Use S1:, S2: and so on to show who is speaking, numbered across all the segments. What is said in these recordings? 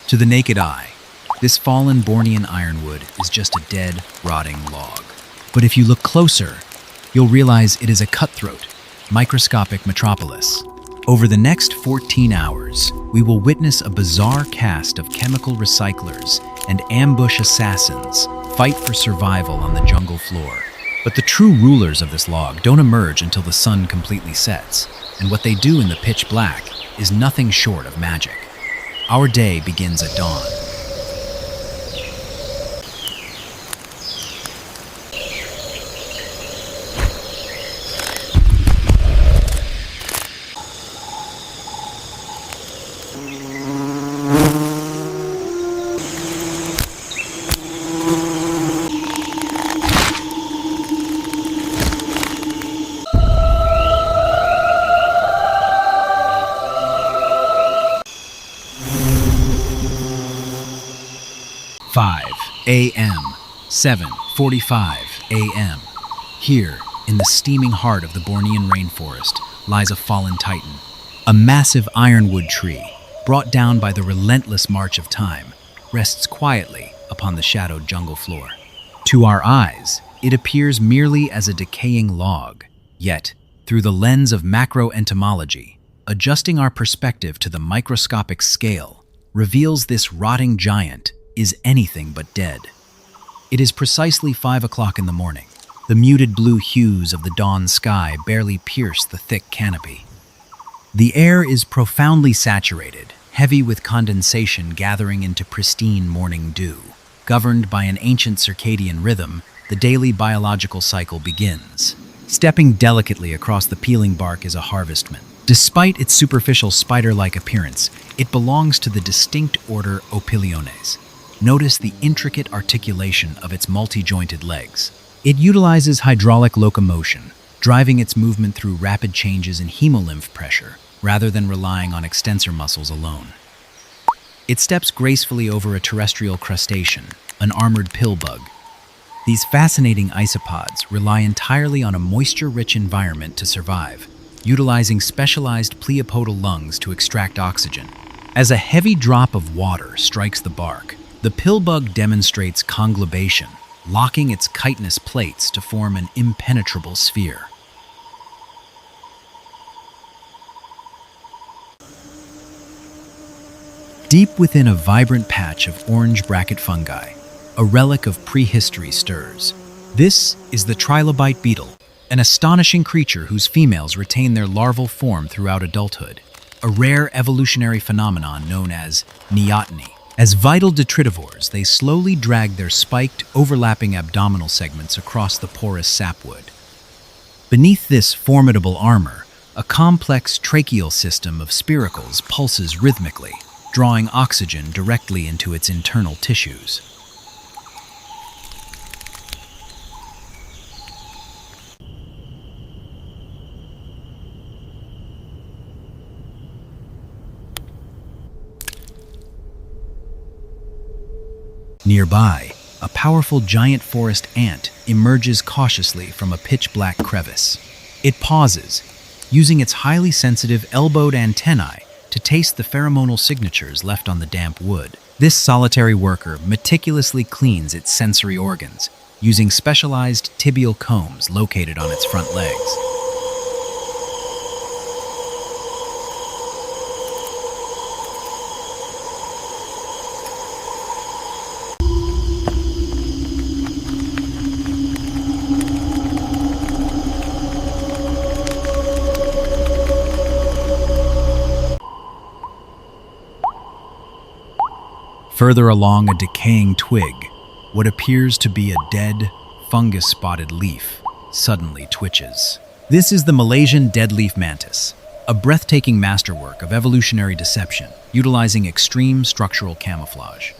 S1: To the naked eye, this fallen Bornean ironwood is just a dead, rotting log. But if you look closer, you'll realize it is a cutthroat, microscopic metropolis. Over the next 14 hours, we will witness a bizarre cast of chemical recyclers and ambush assassins fight for survival on the jungle floor. But the true rulers of this log don't emerge until the sun completely sets, and what they do in the pitch black is nothing short of magic. Our day begins at dawn. A.M. 7:45 a.m. Here, in the steaming heart of the Bornean Rainforest, lies a fallen titan. A massive ironwood tree, brought down by the relentless march of time, rests quietly upon the shadowed jungle floor. To our eyes, it appears merely as a decaying log. Yet, through the lens of macro-entomology, adjusting our perspective to the microscopic scale reveals this rotting giant is anything but dead. It is precisely 5 o'clock in the morning. The muted blue hues of the dawn sky barely pierce the thick canopy. The air is profoundly saturated, heavy with condensation gathering into pristine morning dew. Governed by an ancient circadian rhythm, the daily biological cycle begins. Stepping delicately across the peeling bark is a harvestman. Despite its superficial spider-like appearance, it belongs to the distinct order Opiliones. Notice the intricate articulation of its multi-jointed legs. It utilizes hydraulic locomotion, driving its movement through rapid changes in hemolymph pressure, rather than relying on extensor muscles alone. It steps gracefully over a terrestrial crustacean, an armored pillbug. These fascinating isopods rely entirely on a moisture-rich environment to survive, utilizing specialized pleopodal lungs to extract oxygen. As a heavy drop of water strikes the bark, the pillbug demonstrates conglobation, locking its chitinous plates to form an impenetrable sphere. Deep within a vibrant patch of orange bracket fungi, a relic of prehistory stirs. This is the Trilobite beetle, an astonishing creature whose females retain their larval form throughout adulthood, a rare evolutionary phenomenon known as neoteny. As vital detritivores, they slowly drag their spiked, overlapping abdominal segments across the porous sapwood. Beneath this formidable armor, a complex tracheal system of spiracles pulses rhythmically, drawing oxygen directly into its internal tissues. Nearby, a powerful giant forest ant emerges cautiously from a pitch-black crevice. It pauses, using its highly sensitive elbowed antennae to taste the pheromonal signatures left on the damp wood. This solitary worker meticulously cleans its sensory organs, using specialized tibial combs located on its front legs. Further along a decaying twig, what appears to be a dead, fungus-spotted leaf suddenly twitches. This is the Malaysian deadleaf mantis, a breathtaking masterwork of evolutionary deception, utilizing extreme structural camouflage.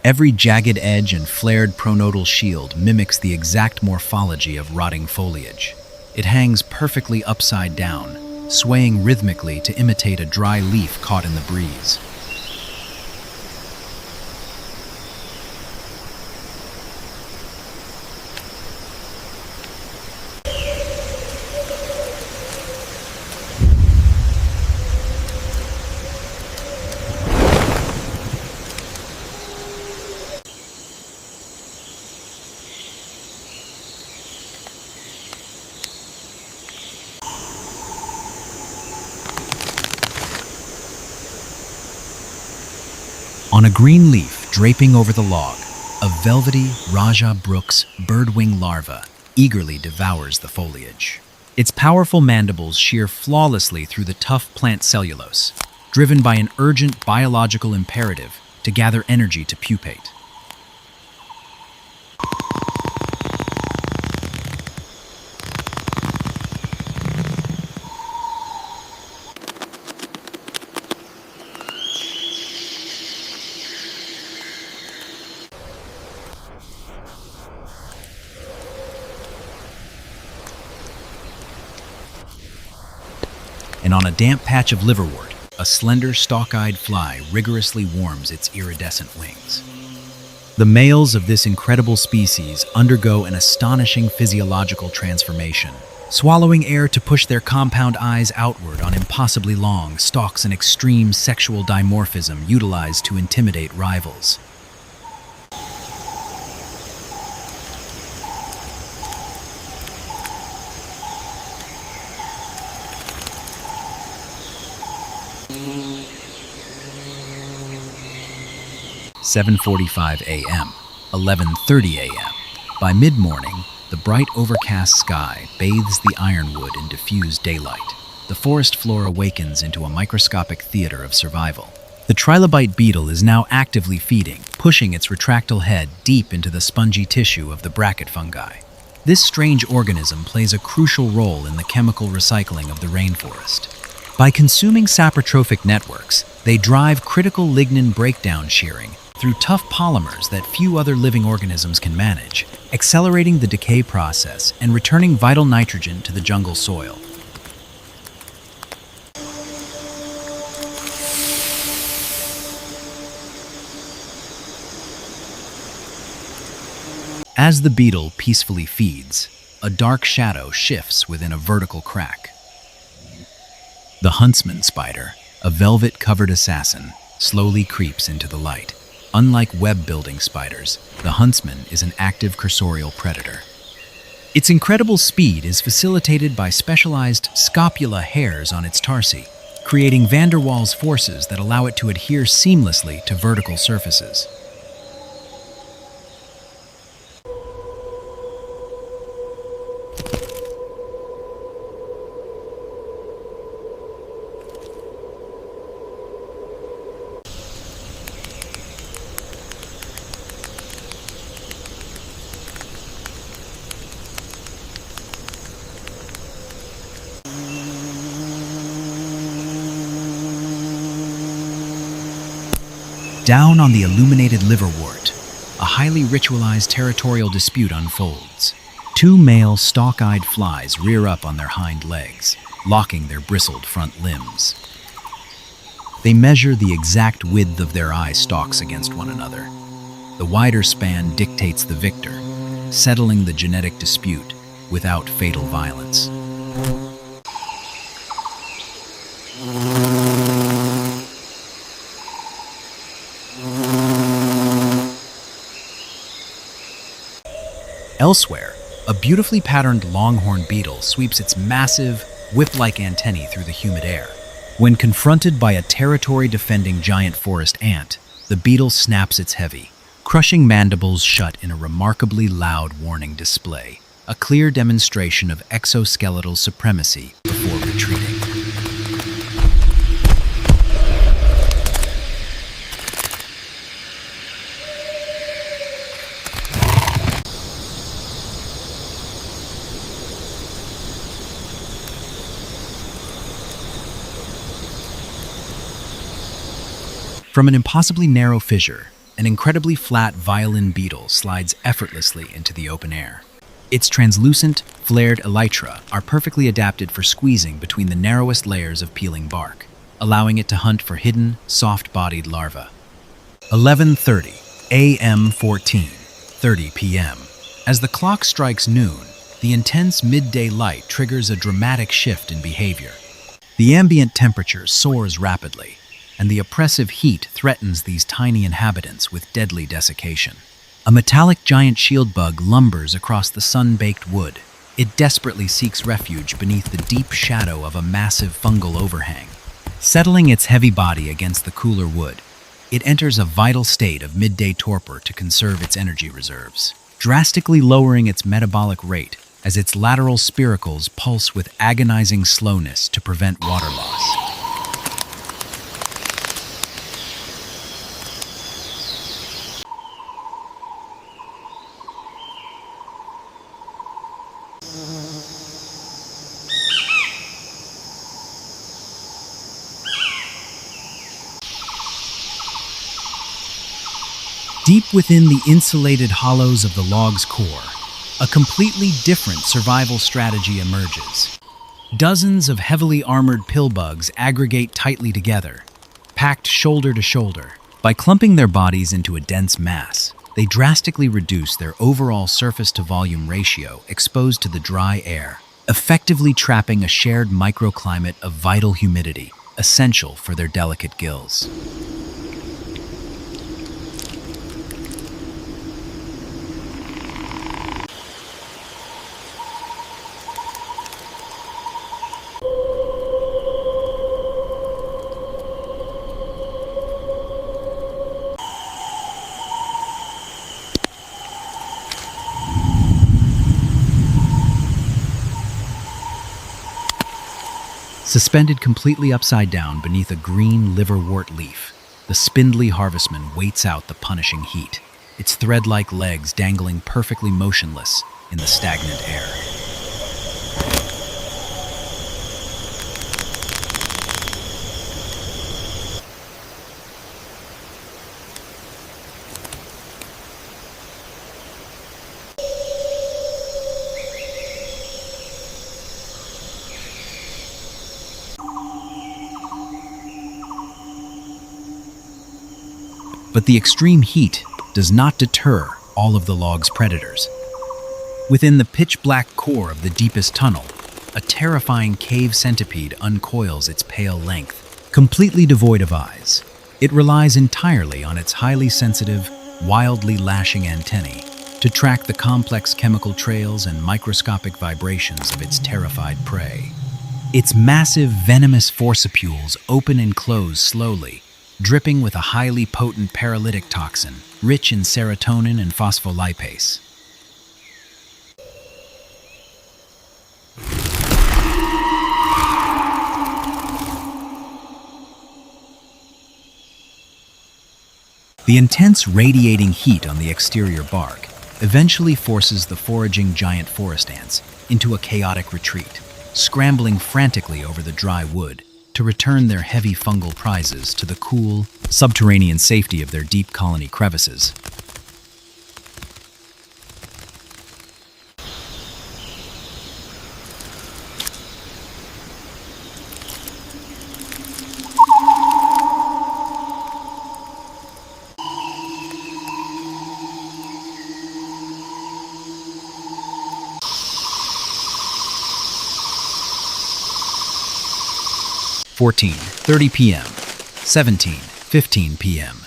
S1: Every jagged edge and flared pronodal shield mimics the exact morphology of rotting foliage. It hangs perfectly upside down, swaying rhythmically to imitate a dry leaf caught in the breeze. On a green leaf draping over the log, a velvety Raja Brooks birdwing larva eagerly devours the foliage. Its powerful mandibles shear flawlessly through the tough plant cellulose, driven by an urgent biological imperative to gather energy to pupate. And on a damp patch of liverwort, a slender stalk-eyed fly rigorously warms its iridescent wings. The males of this incredible species undergo an astonishing physiological transformation, swallowing air to push their compound eyes outward on impossibly long stalks, an extreme sexual dimorphism utilized to intimidate rivals. "7:45 a.m., 11:30 a.m. By mid-morning, the bright overcast sky bathes the ironwood in diffused daylight. The forest floor awakens into a microscopic theater of survival. The Trilobite beetle is now actively feeding, pushing its retractile head deep into the spongy tissue of the bracket fungi. This strange organism plays a crucial role in the chemical recycling of the rainforest. By consuming saprotrophic networks, they drive critical lignin breakdown shearing through tough polymers that few other living organisms can manage, accelerating the decay process and returning vital nitrogen to the jungle soil. As the beetle peacefully feeds, a dark shadow shifts within a vertical crack. The huntsman spider, a velvet-covered assassin, slowly creeps into the light. Unlike web-building spiders, the huntsman is an active cursorial predator. Its incredible speed is facilitated by specialized scapula hairs on its tarsi, creating van der Waals forces that allow it to adhere seamlessly to vertical surfaces. Down on the illuminated liverwort, a highly ritualized territorial dispute unfolds. Two male stalk-eyed flies rear up on their hind legs, locking their bristled front limbs. They measure the exact width of their eye stalks against one another. The wider span dictates the victor, settling the genetic dispute without fatal violence. Elsewhere, a beautifully patterned longhorn beetle sweeps its massive, whip-like antennae through the humid air. When confronted by a territory-defending giant forest ant, the beetle snaps its heavy, crushing mandibles shut in a remarkably loud warning display, a clear demonstration of exoskeletal supremacy before retreating. From an impossibly narrow fissure, an incredibly flat violin beetle slides effortlessly into the open air. Its translucent, flared elytra are perfectly adapted for squeezing between the narrowest layers of peeling bark, allowing it to hunt for hidden, soft-bodied larvae. 11:30 a.m. 14:30 p.m. As the clock strikes noon, the intense midday light triggers a dramatic shift in behavior. The ambient temperature soars rapidly, and the oppressive heat threatens these tiny inhabitants with deadly desiccation. A metallic giant shield bug lumbers across the sun-baked wood. It desperately seeks refuge beneath the deep shadow of a massive fungal overhang. Settling its heavy body against the cooler wood, it enters a vital state of midday torpor to conserve its energy reserves, drastically lowering its metabolic rate as its lateral spiracles pulse with agonizing slowness to prevent water loss. Deep within the insulated hollows of the log's core, a completely different survival strategy emerges. Dozens of heavily armored pillbugs aggregate tightly together, packed shoulder to shoulder. By clumping their bodies into a dense mass, they drastically reduce their overall surface-to-volume ratio exposed to the dry air, effectively trapping a shared microclimate of vital humidity, essential for their delicate gills. Suspended completely upside down beneath a green liverwort leaf, the spindly harvestman waits out the punishing heat, its thread-like legs dangling perfectly motionless in the stagnant air. But the extreme heat does not deter all of the log's predators. Within the pitch-black core of the deepest tunnel, a terrifying cave centipede uncoils its pale length, completely devoid of eyes. It relies entirely on its highly sensitive, wildly lashing antennae to track the complex chemical trails and microscopic vibrations of its terrified prey. Its massive, venomous forcipules open and close slowly, dripping with a highly potent paralytic toxin, rich in serotonin and phospholipase. The intense radiating heat on the exterior bark eventually forces the foraging giant forest ants into a chaotic retreat, scrambling frantically over the dry wood to return their heavy fungal prizes to the cool, subterranean safety of their deep colony crevices. "14:30 p.m., 17:15 p.m.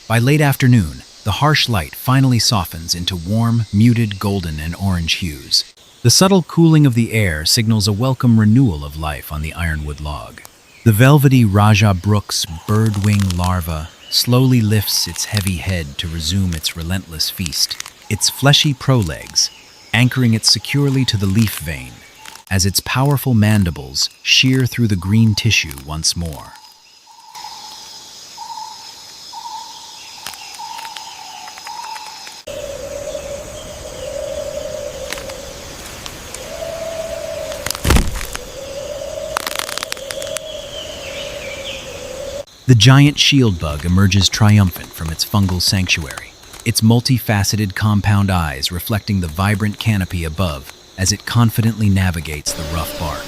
S1: By late afternoon, the harsh light finally softens into warm, muted golden and orange hues. The subtle cooling of the air signals a welcome renewal of life on the ironwood log. The velvety Raja Brook's birdwing larva slowly lifts its heavy head to resume its relentless feast, its fleshy prolegs anchoring it securely to the leaf vein, as its powerful mandibles shear through the green tissue once more. The giant shield bug emerges triumphant from its fungal sanctuary, its multifaceted compound eyes reflecting the vibrant canopy above as it confidently navigates the rough bark.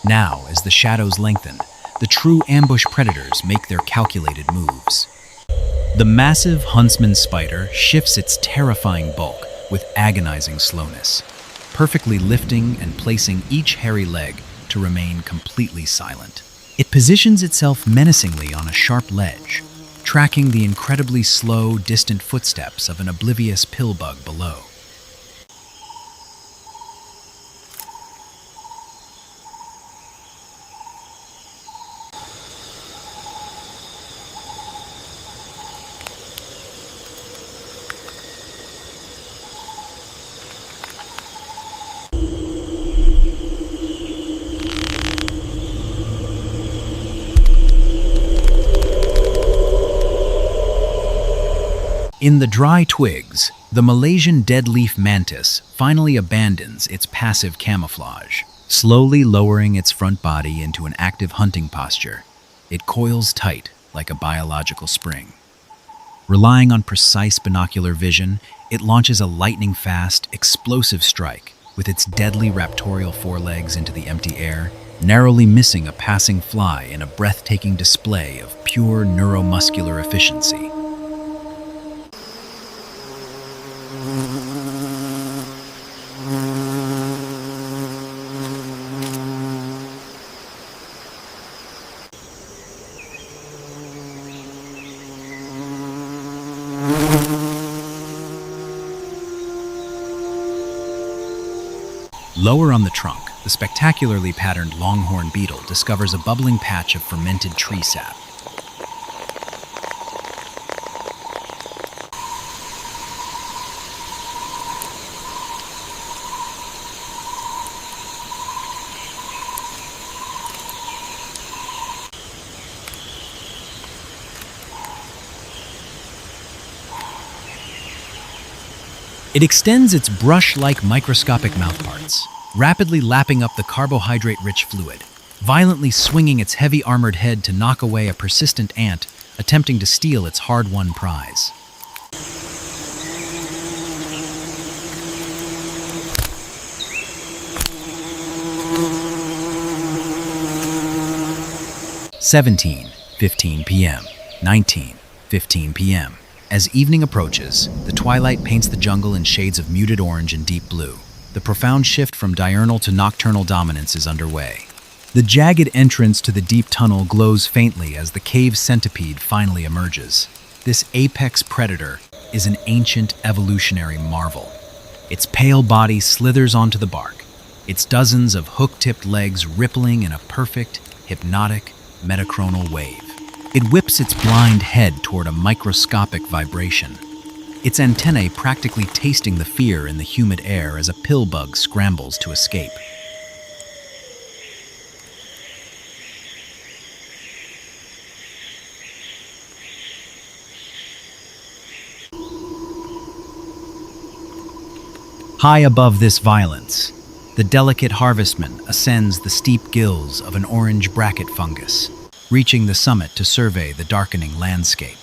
S1: Now, as the shadows lengthen, the true ambush predators make their calculated moves. The massive huntsman spider shifts its terrifying bulk with agonizing slowness, perfectly lifting and placing each hairy leg to remain completely silent. It positions itself menacingly on a sharp ledge, tracking the incredibly slow, distant footsteps of an oblivious pillbug below. In the dry twigs, the Malaysian deadleaf mantis finally abandons its passive camouflage. Slowly lowering its front body into an active hunting posture, it coils tight like a biological spring. Relying on precise binocular vision, it launches a lightning-fast, explosive strike with its deadly raptorial forelegs into the empty air, narrowly missing a passing fly in a breathtaking display of pure neuromuscular efficiency. Lower on the trunk, the spectacularly patterned longhorn beetle discovers a bubbling patch of fermented tree sap. It extends its brush-like microscopic mouthparts, rapidly lapping up the carbohydrate-rich fluid, violently swinging its heavy armored head to knock away a persistent ant attempting to steal its hard-won prize. (17:15 p.m.) 19:15 p.m. As evening approaches, the twilight paints the jungle in shades of muted orange and deep blue. The profound shift from diurnal to nocturnal dominance is underway. The jagged entrance to the deep tunnel glows faintly as the cave centipede finally emerges. This apex predator is an ancient evolutionary marvel. Its pale body slithers onto the bark, its dozens of hook-tipped legs rippling in a perfect, hypnotic, metachronal wave. It whips its blind head toward a microscopic vibration, its antennae practically tasting the fear in the humid air as a pillbug scrambles to escape. High above this violence, the delicate harvestman ascends the steep gills of an orange bracket fungus, reaching the summit to survey the darkening landscape.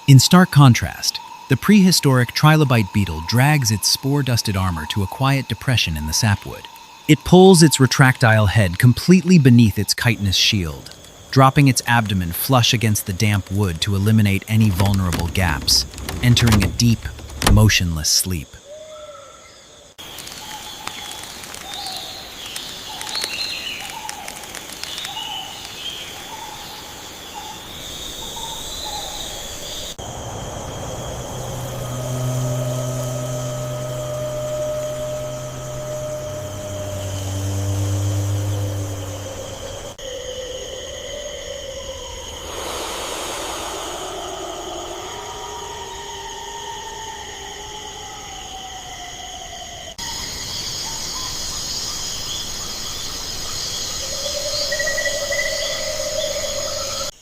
S1: In stark contrast, the prehistoric Trilobite beetle drags its spore-dusted armor to a quiet depression in the sapwood. It pulls its retractile head completely beneath its chitinous shield, dropping its abdomen flush against the damp wood to eliminate any vulnerable gaps, entering a deep, motionless sleep.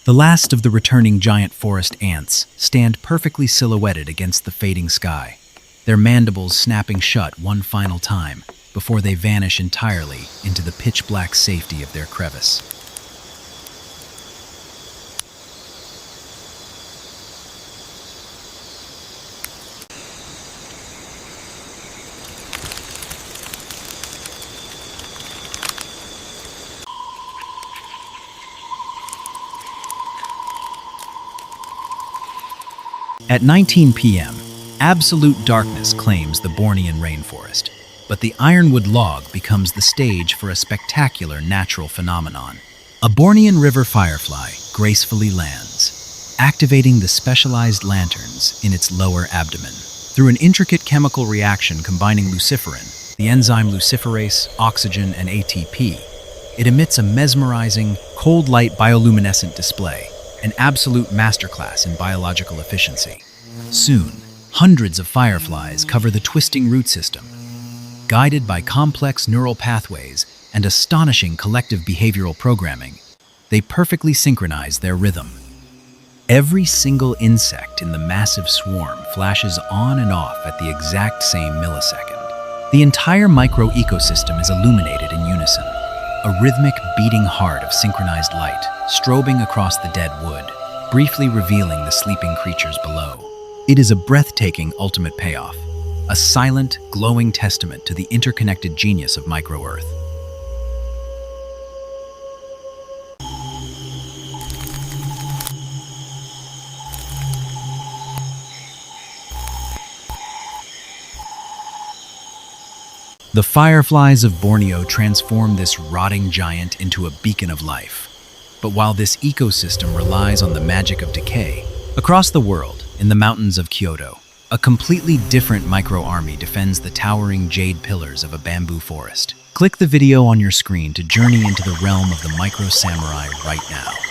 S1: The last of the returning giant forest ants stand perfectly silhouetted against the fading sky, their mandibles snapping shut one final time before they vanish entirely into the pitch-black safety of their crevice. At 19 p.m., absolute darkness claims the Bornean rainforest, but the ironwood log becomes the stage for a spectacular natural phenomenon. A Bornean river firefly gracefully lands, activating the specialized lanterns in its lower abdomen. Through an intricate chemical reaction combining luciferin, the enzyme luciferase, oxygen, and ATP, it emits a mesmerizing, cold light bioluminescent display, an absolute masterclass in biological efficiency. Soon, hundreds of fireflies cover the twisting root system. Guided by complex neural pathways and astonishing collective behavioral programming, they perfectly synchronize their rhythm. Every single insect in the massive swarm flashes on and off at the exact same millisecond. The entire micro-ecosystem is illuminated in unison, a rhythmic beating heart of synchronized light, strobing across the dead wood, briefly revealing the sleeping creatures below. It is a breathtaking ultimate payoff, a silent, glowing testament to the interconnected genius of micro-Earth. The fireflies of Borneo transform this rotting giant into a beacon of life. But while this ecosystem relies on the magic of decay, across the world, in the mountains of Kyoto, a completely different micro-army defends the towering jade pillars of a bamboo forest. Click the video on your screen to journey into the realm of the micro-samurai right now.